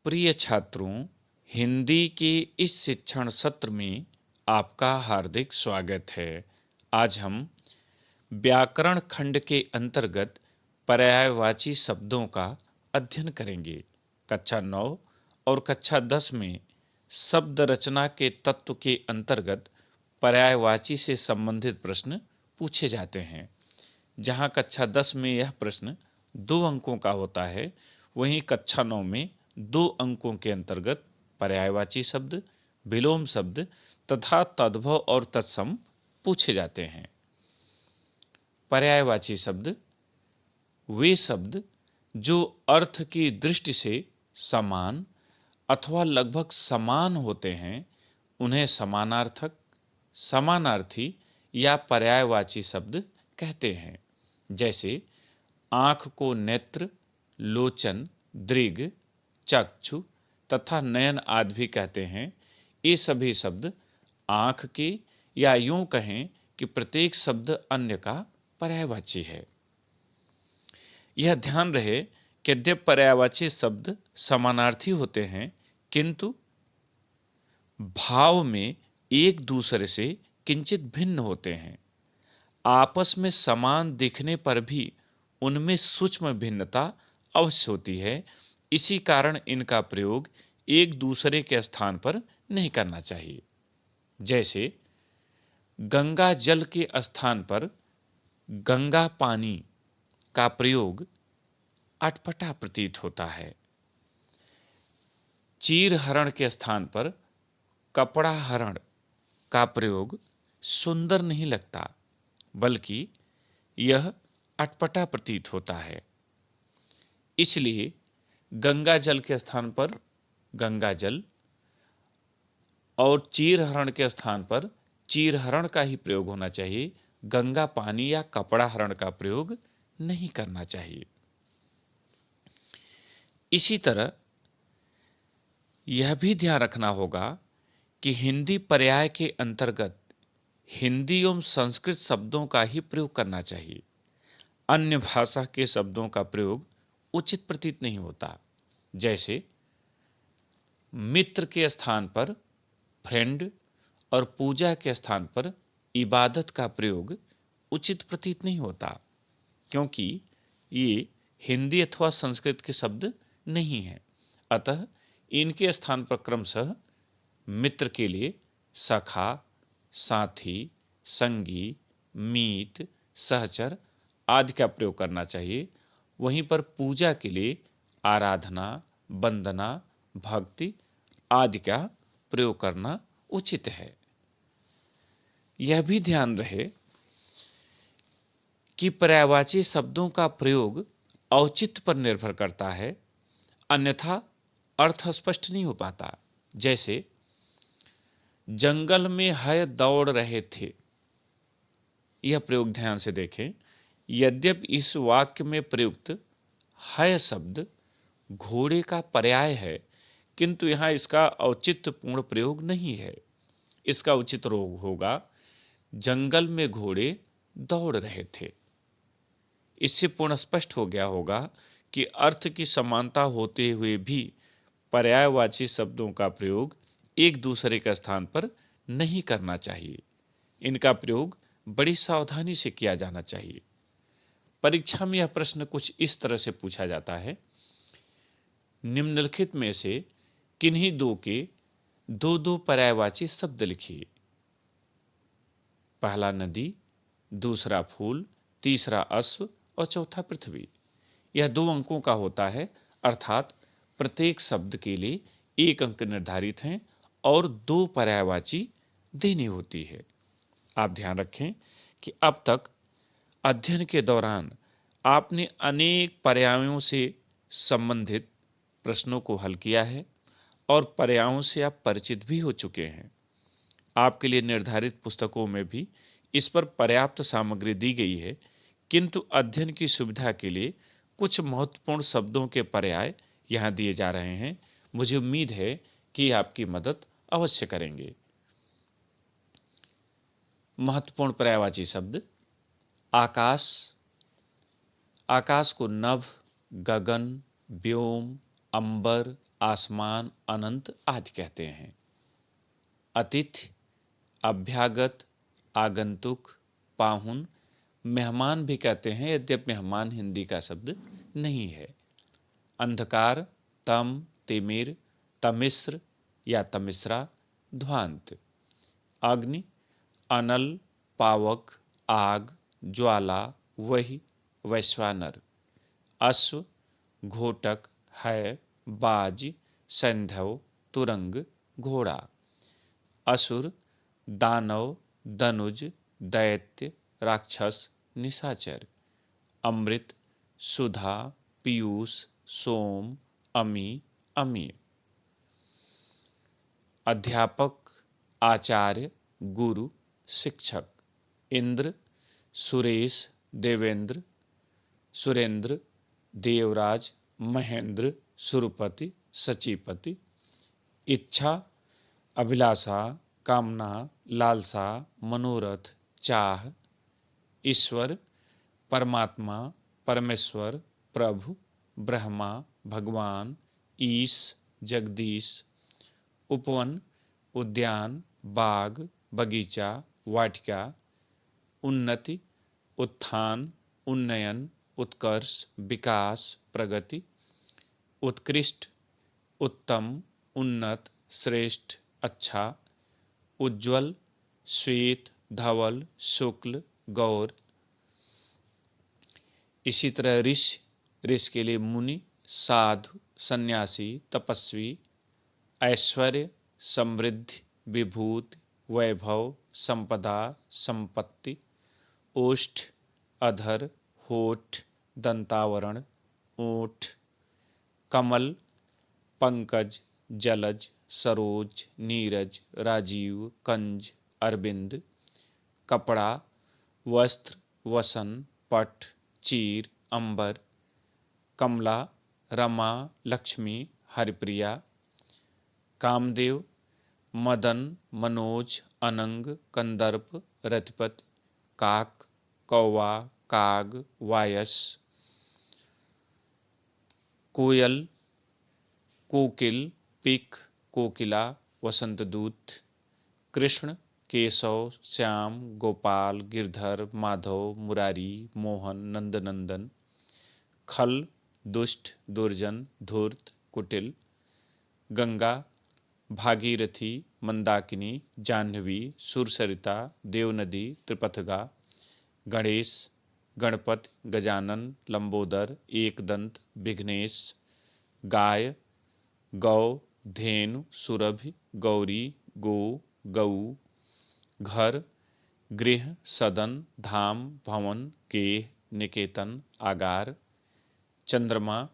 प्रिय छात्रों, हिंदी के इस शिक्षण सत्र में आपका हार्दिक स्वागत है। आज हम व्याकरण खंड के अंतर्गत पर्यायवाची शब्दों का अध्ययन करेंगे। कक्षा 9 और कक्षा 10 में शब्द रचना के तत्व के अंतर्गत पर्यायवाची से संबंधित प्रश्न पूछे जाते हैं। जहां कक्षा 10 में यह प्रश्न 2 अंकों का होता है, वहीं कक्षा 9 में 2 अंकों के अंतर्गत पर्यायवाची शब्द, विलोम शब्द तथा तद्भव और तत्सम पूछे जाते हैं। पर्यायवाची शब्द वे शब्द जो अर्थ की दृष्टि से समान अथवा लगभग समान होते हैं, उन्हें समानार्थक, समानार्थी या पर्यायवाची शब्द कहते हैं। जैसे आँख को नेत्र, लोचन, दृग, चक्षु तथा नयन आदि भी कहते हैं। ये सभी शब्द आँख के या यूं कहें कि प्रत्येक शब्द अन्य का पर्यायवाची है। यह ध्यान रहे कि यद्यपि पर्यायवाची शब्द समानार्थी होते हैं, किंतु भाव में एक दूसरे से किंचित भिन्न होते हैं। आपस में समान दिखने पर भी उनमें सूक्ष्म भिन्नता अवश्य होती है। इसी कारण इनका प्रयोग एक दूसरे के स्थान पर नहीं करना चाहिए। जैसे गंगा जल के स्थान पर गंगा पानी का प्रयोग अटपटा प्रतीत होता है। चीर हरण के स्थान पर कपड़ा हरण का प्रयोग सुंदर नहीं लगता, बल्कि यह अटपटा प्रतीत होता है। इसलिए गंगा जल के स्थान पर गंगा जल और चीर हरण के स्थान पर चीर हरण का ही प्रयोग होना चाहिए। गंगा पानी या कपड़ा हरण का प्रयोग नहीं करना चाहिए। इसी तरह यह भी ध्यान रखना होगा कि हिंदी पर्याय के अंतर्गत हिंदी एवं संस्कृत शब्दों का ही प्रयोग करना चाहिए। अन्य भाषा के शब्दों का प्रयोग उचित प्रतीत नहीं होता। जैसे मित्र के स्थान पर फ्रेंड और पूजा के स्थान पर इबादत का प्रयोग उचित प्रतीत नहीं होता, क्योंकि ये हिंदी अथवा संस्कृत के शब्द नहीं हैं। अतः इनके स्थान पर क्रमशः मित्र के लिए सखा, साथी, संगी, मीत, सहचर आदि का प्रयोग करना चाहिए। वहीं पर पूजा के लिए आराधना, वंदना, भक्ति आदि का प्रयोग करना उचित है। यह भी ध्यान रहे कि पर्यायवाची शब्दों का प्रयोग औचित्य पर निर्भर करता है, अन्यथा अर्थ स्पष्ट नहीं हो पाता। जैसे जंगल में है दौड़ रहे थे, यह प्रयोग ध्यान से देखें। यद्यपि इस वाक्य में प्रयुक्त है शब्द घोड़े का पर्याय है, किंतु यहाँ इसका औचित्यपूर्ण प्रयोग नहीं है। इसका उचित रोग होगा जंगल में घोड़े दौड़ रहे थे। इससे पूर्ण स्पष्ट हो गया होगा कि अर्थ की समानता होते हुए भी पर्यायवाची शब्दों का प्रयोग एक दूसरे के स्थान पर नहीं करना चाहिए। इनका प्रयोग बड़ी सावधानी से किया जाना चाहिए। परीक्षा में यह प्रश्न कुछ इस तरह से पूछा जाता है, निम्नलिखित में से किन्हीं दो के दो दो पर्यायवाची शब्द लिखिए। पहला नदी, दूसरा फूल, तीसरा अश्व और चौथा पृथ्वी। यह 2 अंकों का होता है, अर्थात प्रत्येक शब्द के लिए 1 अंक निर्धारित हैं और 2 पर्यायवाची देनी होती है। आप ध्यान रखें कि अब तक अध्ययन के दौरान आपने अनेक पर्यायों से संबंधित प्रश्नों को हल किया है और पर्यायों से आप परिचित भी हो चुके हैं। आपके लिए निर्धारित पुस्तकों में भी इस पर पर्याप्त सामग्री दी गई है, किंतु अध्ययन की सुविधा के लिए कुछ महत्वपूर्ण शब्दों के पर्याय यहाँ दिए जा रहे हैं। मुझे उम्मीद है कि आपकी मदद अवश्य करेंगे। महत्वपूर्ण पर्यायवाची शब्द आकाश, आकाश को नभ, गगन, व्योम, अंबर, आसमान, अनंत आदि कहते हैं। अतिथि, अभ्यागत, आगंतुक, पाहुन, मेहमान भी कहते हैं, यद्यपि मेहमान हिंदी का शब्द नहीं है। अंधकार, तम, तिमिर, तमिश्र या तमिश्रा, ध्वांत। अग्नि, अनल, पावक, आग, ज्वाला, वही, वैश्वानर। अश्व, घोटक, है, बाज, सैंधव, तुरंग, घोड़ा। असुर, दानव, दनुज, दैत्य, राक्षस, निशाचर। अमृत, सुधा, पीयूष, सोम, अमी, अमीय। अध्यापक, आचार्य, गुरु, शिक्षक। इंद्र, सुरेश, देवेंद्र, सुरेंद्र, देवराज, महेंद्र, सुरपति, सचिपति। इच्छा, अभिलाषा, कामना, लालसा, मनोरथ, चाह। ईश्वर, परमात्मा, परमेश्वर, प्रभु, ब्रह्मा, भगवान, ईश, जगदीश। उपवन, उद्यान, बाग, बगीचा, वाटिका। उन्नति, उत्थान, उन्नयन, उत्कर्ष, विकास, प्रगति। उत्कृष्ट, उत्तम, उन्नत, श्रेष्ठ, अच्छा। उज्ज्वल, श्वेत, धवल, शुक्ल, गौर। इसी तरह ऋषि, ऋषि के लिए मुनि, साधु, सन्यासी, तपस्वी। ऐश्वर्य, समृद्धि, विभूति, वैभव, संपदा, संपत्ति। ओष्ठ, अधर, होठ, दंतावरण, ओठ। कमल, पंकज, जलज, सरोज, नीरज, राजीव, कंज, अरविंद। कपड़ा, वस्त्र, वसन, पट, चीर, अंबर। कमला, रमा, लक्ष्मी, हरिप्रिया। कामदेव, मदन, मनोज, अनंग, कंदर्प, रतिपति। काक, कौवा, काग, वायस। कोयल, कोकिल, पिक, कोकिला, वसंतदूत। कृष्ण, केशव, श्याम, गोपाल, गिरधर, माधव, मुरारी, मोहन, नंदनंदन। खल, दुष्ट, दुर्जन, धूर्त, कुटिल। गंगा, भागीरथी, मंदाकिनी, जाह्नवी, सुरसरिता, देवनदी, त्रिपथगा। गणेश, गणपति, गजानन, लंबोदर, एकदंत, विघ्नेश। गाय, गौ, धेनु, सुरभि, गौरी, गो, गऊ। घर, गृह, सदन, धाम, भवन, गेह, निकेतन, आगार। चंद्रमा,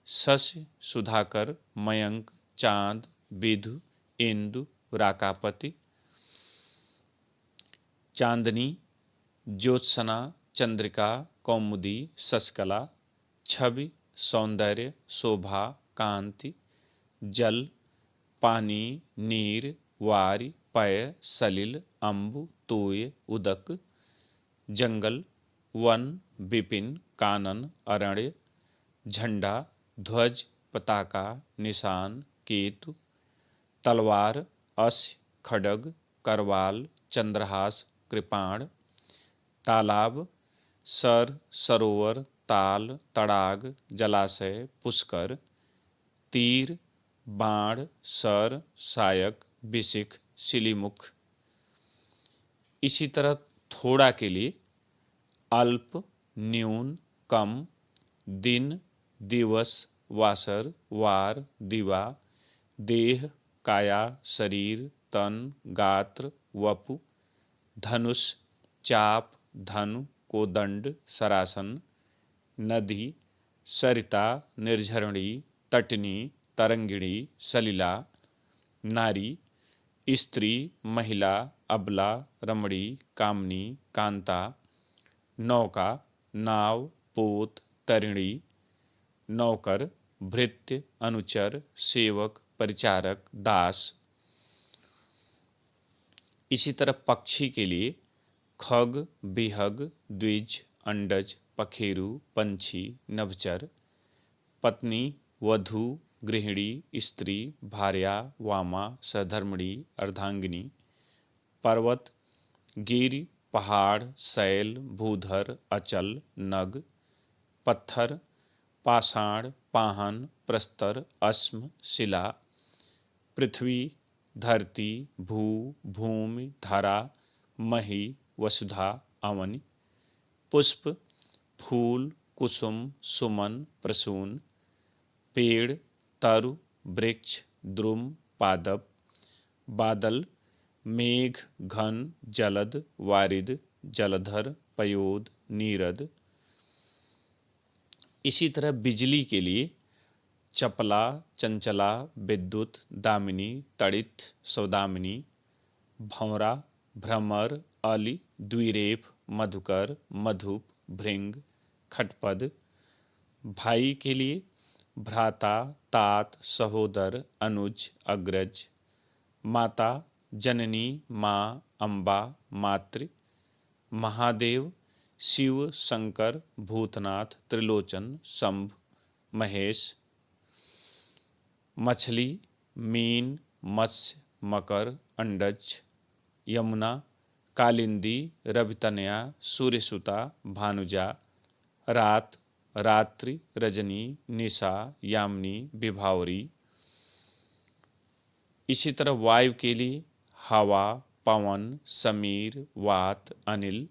शशि, सुधाकर, मयंक, चांद, विधु, इंदु, राकापति। चांदनी, ज्योत्सना, चंद्रिका, कौमुदी, शशकला। छवि, सौंदर्य, शोभा, कांति। जल, पानी, नीर, वारि, पय, सलिल, अम्बु, तोय, उदक। जंगल, वन, विपिन, कानन, अरण्य। झंडा, ध्वज, पताका, निशान, केतु। तलवार, अस्य, खड्ग, करवाल, चंद्रहास, कृपाण। तालाब, सर, सरोवर, ताल, तड़ाग, जलाशय, पुष्कर। तीर, बाण, सर, सायक, बिसिक, सिलीमुख। इसी तरह थोड़ा के लिए अल्प, न्यून, कम। दिन, दिवस, वासर, वार, दिवा। देह, काया, शरीर, तन, गात्र, वपु। धनुष, चाप, धनु, कोदंड, सरासन। नदी, सरिता, निर्झरणी, तटनी, तरंगिणी, सलिला। नारी, स्त्री, महिला, अबला, रमणी, कामनी, कांता। नौका, नाव, पोत, तरिणी। नौकर, भृत्य, अनुचर, सेवक, परिचारक, दास। इसी तरह पक्षी के लिए खग, बिहग, द्विज, अंडज, पखेरु, पंछी, नभचर। पत्नी, वधू, गृहिणी, स्त्री, भार्या, वामा, सधर्मिणी, अर्धांगिनी। पर्वत, गिर, पहाड़, शैल, भूधर, अचल, नग। पत्थर, पाषाण, पाहन, प्रस्तर, अश्म, शिला। पृथ्वी, धरती, भू, भूमि, धरा, मही, वसुधा, अवनि। पुष्प, फूल, कुसुम, सुमन, प्रसून। पेड़, तरु, वृक्ष, द्रुम, पादप। बादल, मेघ, घन, जलद, वारिद, जलधर, पयोद, नीरद। इसी तरह बिजली के लिए चपला, चंचला, विद्युत, दामिनी, तड़ित, सौदामिनी। भंवरा, भ्रमर, अली, द्विरेफ, मधुकर, मधुप, भृंग, खटपद। भाई के लिए भ्राता, तात, सहोदर, अनुज, अग्रज। माता, जननी, माँ, अम्बा, मातृ। महादेव, शिव, शंकर, भूतनाथ, त्रिलोचन, शंभ, महेश। मछली, मीन, मत्स्य, मकर, अंडज। यमुना, कालिंदी, रवितनया, सूर्यसुता, भानुजा। रात, रात्रि, रजनी, निशा, यामिनी, विभावरी। इसी तरह वायु के लिए हवा, पवन, समीर, वात, अनिल।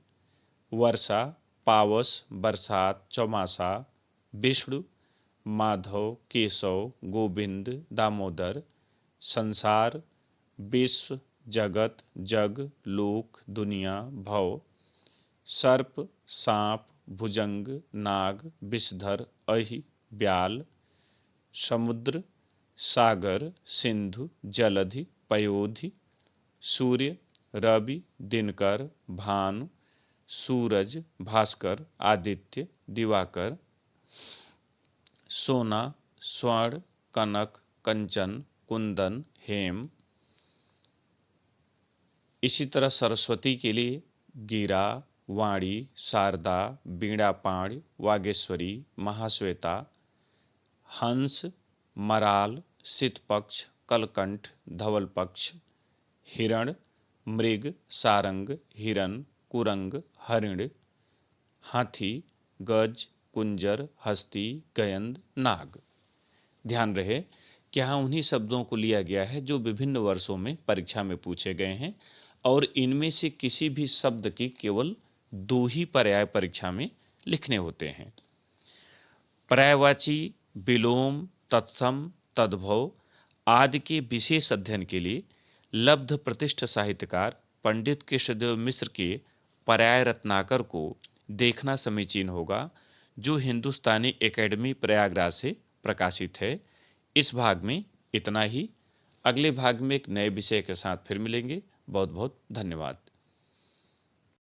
वर्षा, पावस, बरसात, चौमासा। विष्णु, माधव, केशव, गोविंद, दामोदर। संसार, विश्व, जगत, जग, लोक, दुनिया, भव। सर्प, सांप, भुजंग, नाग, विषधर, अहि, ब्याल। समुद्र, सागर, सिंधु, जलधि, पयोधि। सूर्य, रवि, दिनकर, भानु, सूरज, भास्कर, आदित्य, दिवाकर। सोना, स्वर्ण, कनक, कंचन, कुंदन, हेम। इसी तरह सरस्वती के लिए गिरा, वाणी, शारदा, वीणापाणी, वागेश्वरी, महाश्वेता। हंस, मराल, शीतपक्ष, कलकंठ, धवलपक्ष। हिरण, मृग, सारंग, हिरन, कुरंग, हरिण। हाथी, गज, कुंजर, हस्ती, गयंद, नाग। ध्यान रहे कि यहाँ उन्हीं शब्दों को लिया गया है जो विभिन्न वर्षों में परीक्षा में पूछे गए हैं और इनमें से किसी भी शब्द की केवल 2 ही पर्याय परीक्षा में लिखने होते हैं। पर्यायवाची, विलोम, तत्सम, तद्भव आदि के विशेष अध्ययन के लिए लब्ध प्रतिष्ठ साहित्यकार पंडित कृष्णदेव मिश्र के पर्याय रत्नाकर को देखना समीचीन होगा, जो हिंदुस्तानी एकेडमी प्रयागराज से प्रकाशित है। इस भाग में इतना ही। अगले भाग में एक नए विषय के साथ फिर मिलेंगे। बहुत बहुत धन्यवाद।